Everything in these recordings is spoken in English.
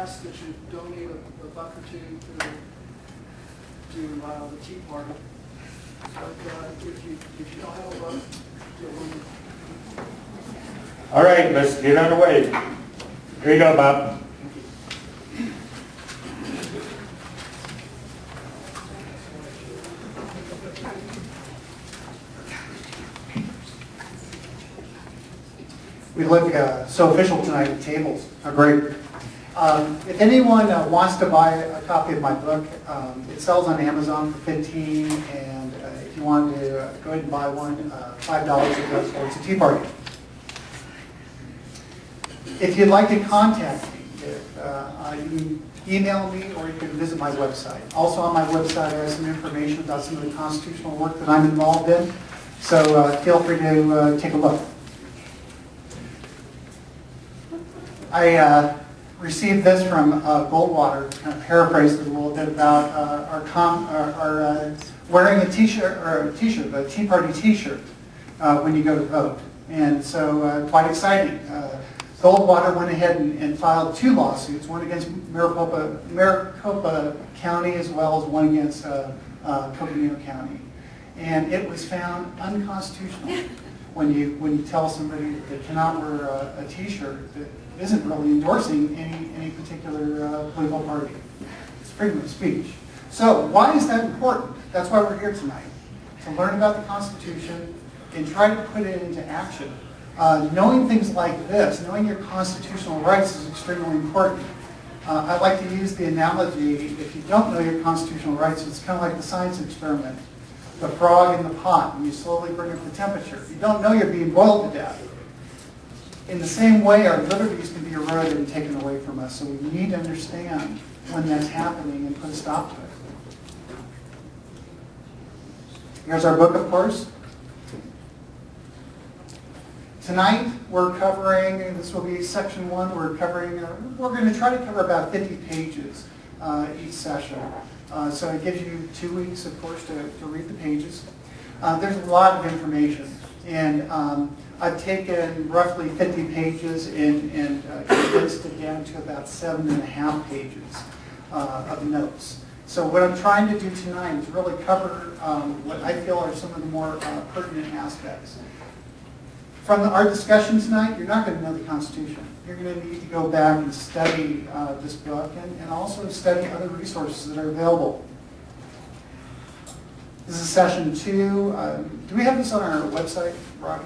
ask that you donate a buck or two to the Tea Party. But if you don't have a buck, you'll win. All right, let's get on the way. Here you go, Bob. We look so official tonight. The tables are great. If anyone wants to buy a copy of my book, it sells on Amazon for $15, and if you want to go ahead and buy one, $5 it goes towards the Tea Party. If you'd like to contact me, you can email me or you can visit my website. Also on my website, I have some information about some of the constitutional work that I'm involved in, so feel free to take a look. I received this from Goldwater, kind of paraphrased it a little bit about our wearing a T-shirt, or a T-shirt, a Tea Party T-shirt when you go to vote. And so quite exciting. Goldwater went ahead and filed 2 lawsuits, one against Maricopa County as well as one against Coconino County. And it was found unconstitutional when you tell somebody that they cannot wear a T-shirt that isn't really endorsing any particular political party. It's freedom of speech. So why is that important? That's why we're here tonight, to learn about the Constitution and try to put it into action. Knowing things like this, knowing your constitutional rights is extremely important. I like to use the analogy, if you don't know your constitutional rights, it's kind of like the science experiment. The frog in the pot, and you slowly bring up the temperature. You don't know you're being boiled to death. In the same way, our liberties can be eroded and taken away from us, so we need to understand when that's happening and put a stop to it. Here's our book, of course. Tonight, we're covering, and this will be section 1, we're going to try to cover about 50 pages each session. So it gives you 2 weeks, of course, to read the pages. There's a lot of information, and I've taken roughly 50 pages and condensed it down to about 7.5 pages of notes. So what I'm trying to do tonight is really cover what I feel are some of the more pertinent aspects. From our discussion tonight, you're not going to know the Constitution. You're going to need to go back and study this book and also study other resources that are available. This is session 2. Do we have this on our website, Roger?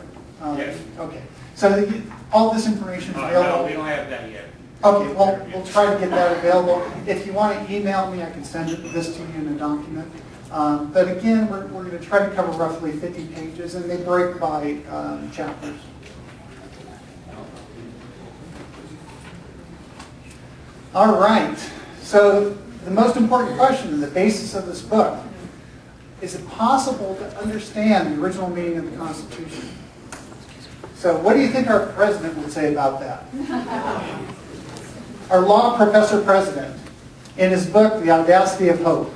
Yes. Okay. So all this information is available? No, we don't have that yet. Okay, well, we'll try to get that available. If you want to email me, I can send this to you in a document. But again, we're going to try to cover roughly 50 pages, and they break by chapters. All right. So the most important question, the basis of this book, is it possible to understand the original meaning of the Constitution? So what do you think our president would say about that? Our law professor president, in his book, The Audacity of Hope,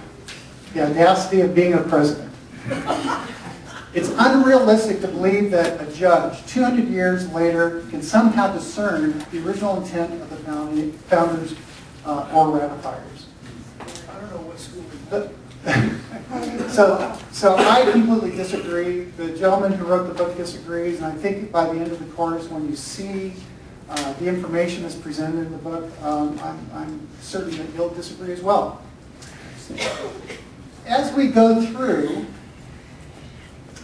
the audacity of being a president. It's unrealistic to believe that a judge, 200 years later, can somehow discern the original intent of the founders or ratifiers. I don't know what school. So I completely disagree. The gentleman who wrote the book disagrees, and I think by the end of the course, when you see the information that's presented in the book, I'm certain that you'll disagree as well. As we go through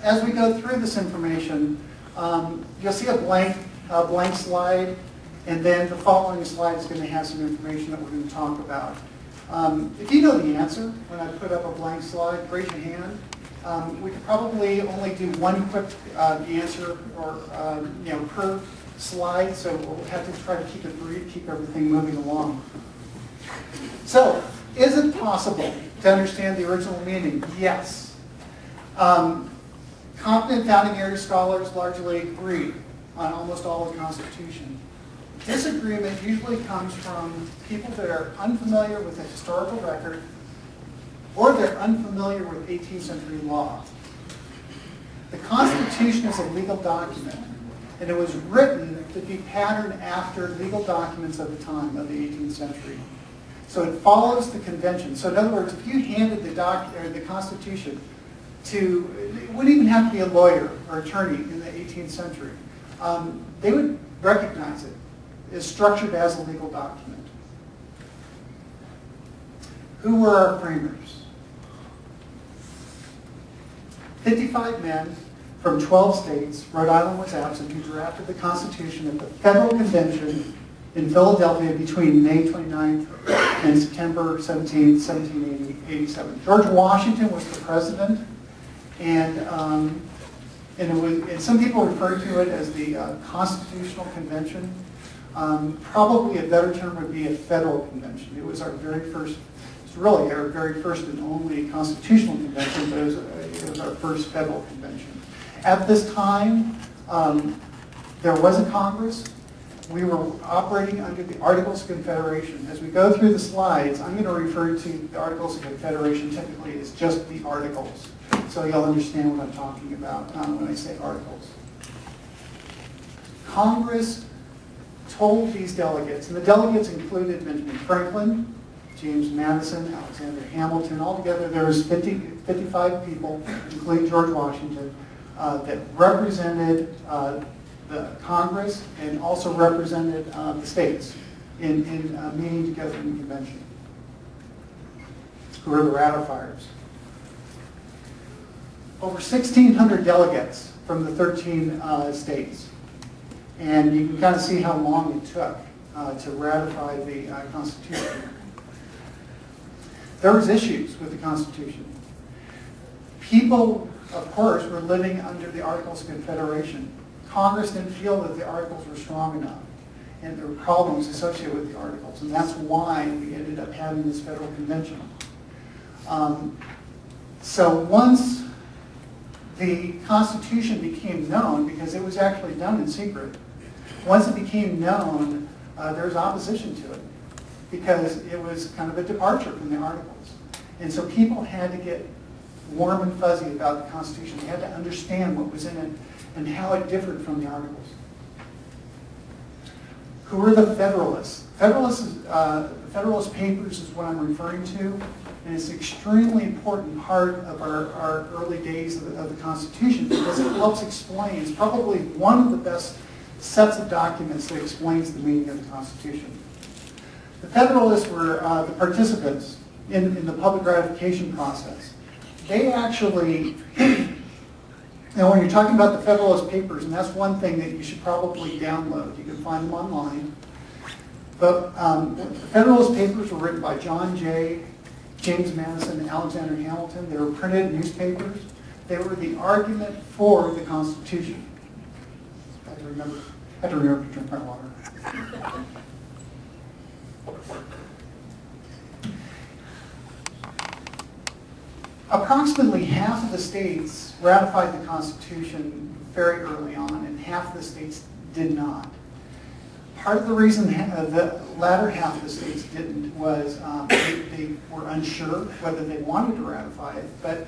this information, you'll see a blank slide, and then the following slide is going to have some information that we're going to talk about. If you know the answer when I put up a blank slide, raise your hand. We could probably only do one quick answer or per slide, so we'll have to try to keep it brief, keep everything moving along. So, is it possible to understand the original meaning? Yes. Competent founding era scholars largely agree on almost all of the Constitution. Disagreement usually comes from people that are unfamiliar with the historical record or they're unfamiliar with 18th century law. The Constitution is a legal document, And it was written to be patterned after legal documents of the time, of the 18th century. So it follows the convention. So in other words, if you handed the Constitution to, it wouldn't even have to be a lawyer or attorney in the 18th century, they would recognize it as structured as a legal document. Who were our framers? 55 men from 12 states. Rhode Island was absent, who drafted the Constitution at the Federal Convention in Philadelphia between May 29th and September 17th, 1787. George Washington was the president, and some people refer to it as the Constitutional Convention. Probably a better term would be a federal convention. It was our very first, it's really our very first and only constitutional convention, but it was our first federal convention. At this time, there was a Congress. We were operating under the Articles of Confederation. As we go through the slides, I'm going to refer to the Articles of Confederation typically as just the Articles, so you'll understand what I'm talking about when I say Articles. Congress told these delegates, and the delegates included Benjamin Franklin, James Madison, Alexander Hamilton. Altogether, there was 55 people, including George Washington, that represented the Congress and also represented the states in meeting together in the convention, who were the ratifiers. Over 1,600 delegates from the 13 states. And you can kind of see how long it took to ratify the Constitution. There was issues with the Constitution. People, of course, were living under the Articles of Confederation. Congress didn't feel that the Articles were strong enough, and there were problems associated with the Articles, and that's why we ended up having this federal convention. So once the Constitution became known, because it was actually done in secret, once it became known, there was opposition to it, because it was kind of a departure from the Articles. And so people had to get warm and fuzzy about the Constitution. They had to understand what was in it and how it differed from the Articles. Who were the Federalists? The Federalist Papers is what I'm referring to, and it's an extremely important part of our early days of the Constitution, because it helps explain, it's probably one of the best sets of documents that explains the meaning of the Constitution. The Federalists were the participants in the public ratification process. They actually, now when you're talking about the Federalist Papers, and that's one thing that you should probably download, you can find them online, but the Federalist Papers were written by John Jay, James Madison, and Alexander Hamilton. They were printed in newspapers. They were the argument for the Constitution. I have to remember to drink my water. Approximately half of the states ratified the Constitution very early on, and half of the states did not. Part of the reason the latter half of the states didn't was they were unsure whether they wanted to ratify it, but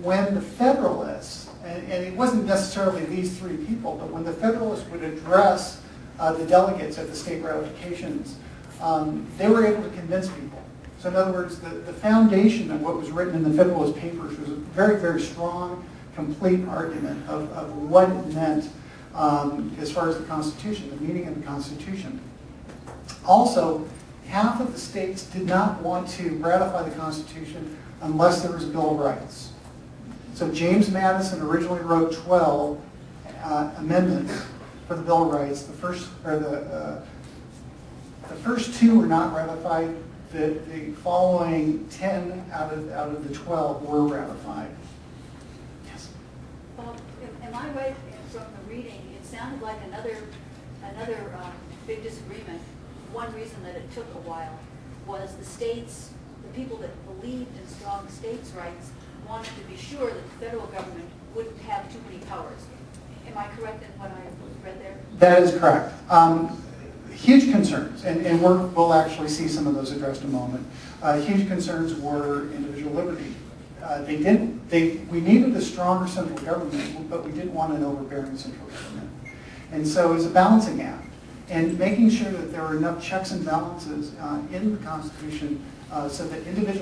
when the Federalists, and it wasn't necessarily these three people, but when the Federalists would address the delegates at the state ratifications, they were able to convince people. So in other words, the foundation of what was written in the Federalist Papers was a very, very strong, complete argument of what it meant as far as the Constitution, the meaning of the Constitution. Also, half of the states did not want to ratify the Constitution unless there was a Bill of Rights. So James Madison originally wrote 12 amendments for the Bill of Rights. The first two were not ratified. The following 10 out of the 12 were ratified. Yes? Well, am I right from the reading? It sounded like another big disagreement. One reason that it took a while was the states, the people that believed in strong states' rights, wanted to be sure that the federal government wouldn't have too many powers. Am I correct in what I read there? That is correct. Huge concerns, and we'll actually see some of those addressed in a moment. Huge concerns were individual liberty. We needed a stronger central government, but we didn't want an overbearing central government. And so it's a balancing act. And making sure that there are enough checks and balances in the Constitution so that individual